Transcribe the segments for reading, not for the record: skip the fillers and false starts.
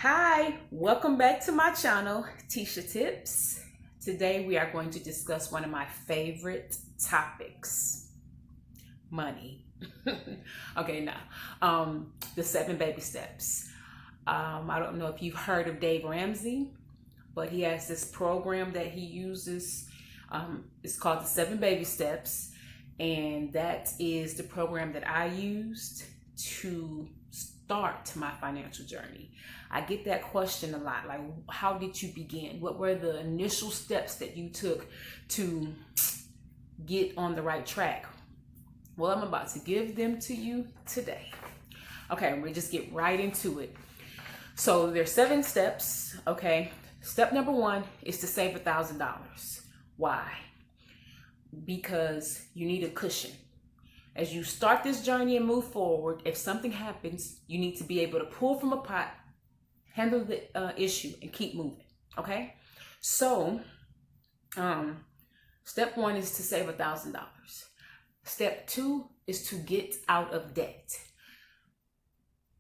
Hi, welcome back to my channel, Tisha Tips. Today we are going to discuss one of my favorite topics, money. Okay, now, the 7 baby steps. I don't know if you've heard of Dave Ramsey, but he has this program that he uses. It's called the 7 baby steps, and that is the program that I used to start my financial journey. I get that question a lot, like, how did you begin? What were the initial steps that you took to get on the right track? Well, I'm about to give them to you today. Okay, we'll just get right into it. So there's 7 steps, okay? Step number 1 is to save $1,000. Why? Because you need a cushion. As you start this journey and move forward, if something happens, you need to be able to pull from a pot, handle the issue, and keep moving. Okay? So, step 1 is to save $1,000. Step 2 is to get out of debt.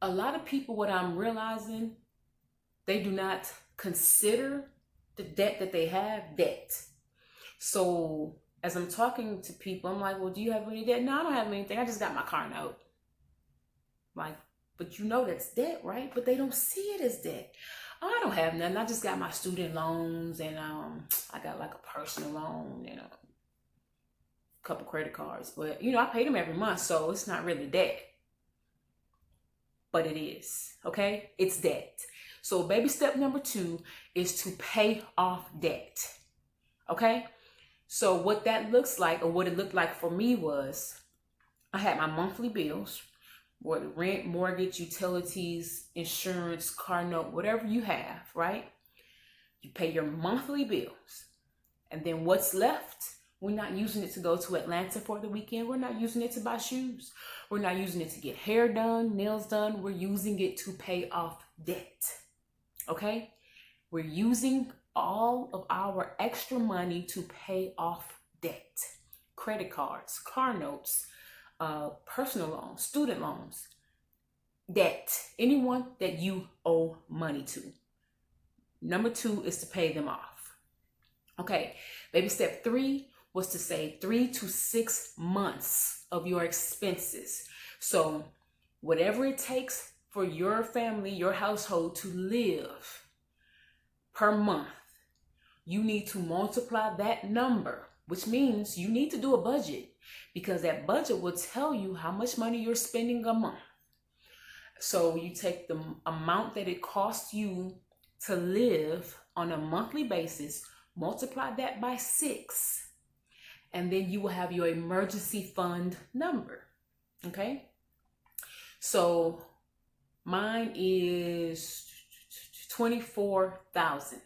A lot of people, what I'm realizing, they do not consider the debt that they have debt. So, as I'm talking to people, I'm like, well, do you have any debt? No, I don't have anything. I just got my car note. Like, but you know that's debt, right? But they don't see it as debt. Oh, I don't have nothing. I just got my student loans, and I got like a personal loan and a couple credit cards. But, I pay them every month, so it's not really debt. But it is, okay? It's debt. So baby step number 2 is to pay off debt, okay? So what that looks like, or what it looked like for me, was I had my monthly bills, or the rent, mortgage, utilities, insurance, car note, whatever you have, right? You pay your monthly bills. And then what's left, we're not using it to go to Atlanta for the weekend. We're not using it to buy shoes. We're not using it to get hair done, nails done. We're using it to pay off debt, okay? We're using all of our extra money to pay off debt, credit cards, car notes, personal loans, student loans, debt, anyone that you owe money to. Number 2 is to pay them off. Okay, baby step 3 was to save 3 to 6 months of your expenses. So whatever it takes for your family, your household to live per month, you need to multiply that number, which means you need to do a budget, because that budget will tell you how much money you're spending a month. So you take the amount that it costs you to live on a monthly basis, multiply that by 6, and then you will have your emergency fund number, okay? So mine is 24,000.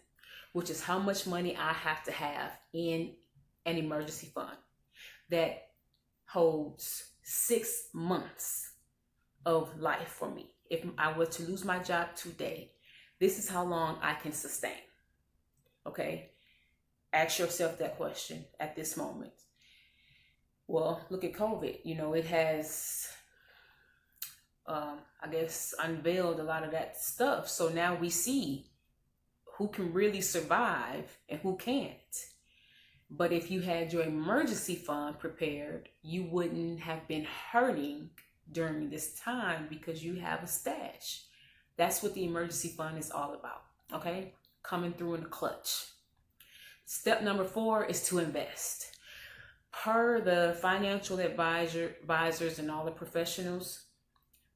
which is how much money I have to have in an emergency fund that holds 6 months of life for me. If I were to lose my job today, this is how long I can sustain. Okay? Ask yourself that question at this moment. Well, look at COVID. It has, I guess, unveiled a lot of that stuff. So now we see who can really survive and who can't. But if you had your emergency fund prepared, you wouldn't have been hurting during this time because you have a stash. That's what the emergency fund is all about, okay? Coming through in the clutch. Step number 4 is to invest. Per the financial advisors and all the professionals,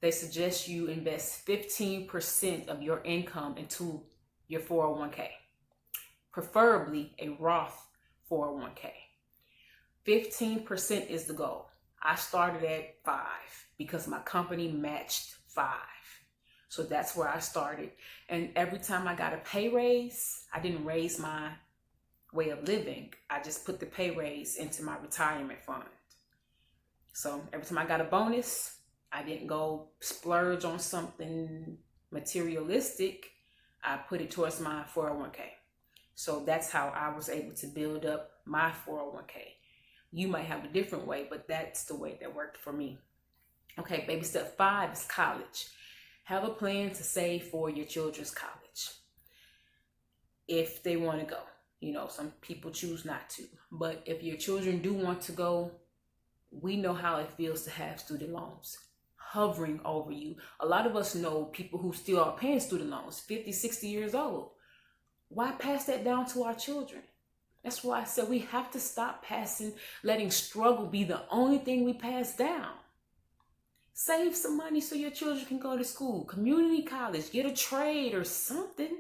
they suggest you invest 15% of your income into your 401k, preferably a Roth 401k. 15% is the goal. I started at 5 because my company matched 5. So that's where I started. And every time I got a pay raise, I didn't raise my way of living. I just put the pay raise into my retirement fund. So every time I got a bonus, I didn't go splurge on something materialistic. I put it towards my 401k. So that's how I was able to build up my 401k. You might have a different way, but that's the way that worked for me. Okay, baby step 5 is college. Have a plan to save for your children's college if they want to go. You know, some people choose not to. But if your children do want to go, we know how it feels to have student loans hovering over you. A lot of us know people who still are paying student loans, 50, 60 years old. Why pass that down to our children? That's why I said we have to stop letting struggle be the only thing we pass down. Save some money so your children can go to school, community college, get a trade or something.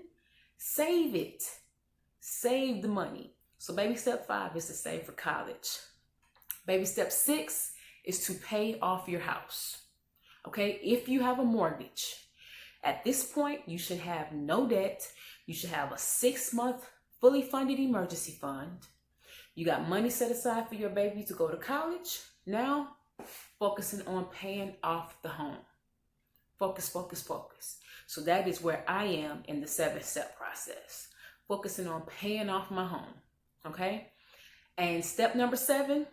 Save it. Save the money. So baby step 5 is to save for college. Baby step 6 is to pay off your house. Okay, if you have a mortgage, at this point, you should have no debt. You should have a 6-month fully funded emergency fund. You got money set aside for your baby to go to college. Now, focusing on paying off the home. Focus, focus, focus. So that is where I am in the 7-step process. Focusing on paying off my home. Okay? And step number 7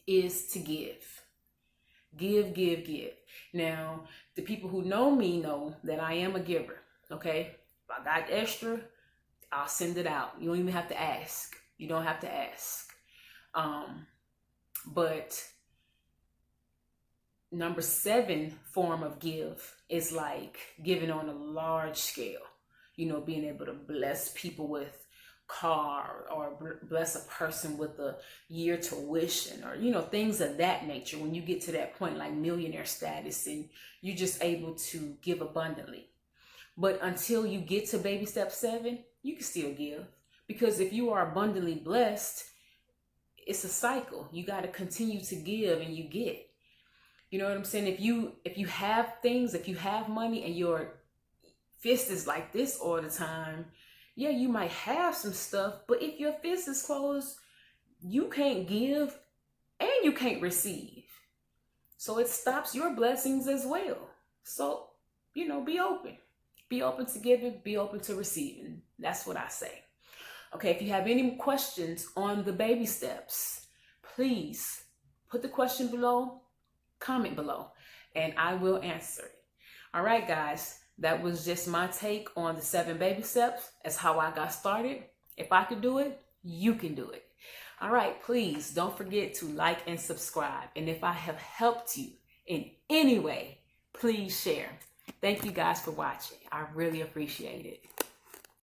is to give. Give, give, give. Now, the people who know me know that I am a giver. Okay? If I got extra, I'll send it out. You don't even have to ask. You don't have to ask. But number 7 form of give is like giving on a large scale. You know, being able to bless people with car or bless a person with a year tuition or, you know, things of that nature. When you get to that point like millionaire status and you're just able to give abundantly. But until you get to baby step 7, you can still give, because if you are abundantly blessed, it's a cycle. You got to continue to give and you get. You know what I'm saying? If you have things, if you have money and your fist is like this all the time, yeah, you might have some stuff, but if your fist is closed, you can't give and you can't receive. So it stops your blessings as well. So, you know, be open. Be open to giving, be open to receiving. That's what I say. Okay, if you have any questions on the baby steps, please put the question below, comment below, and I will answer it. All right, guys, that was just my take on the 7 baby steps. That's how I got started. If I could do it, you can do it. All right, please don't forget to like and subscribe. And if I have helped you in any way, please share. Thank you guys for watching. I really appreciate it.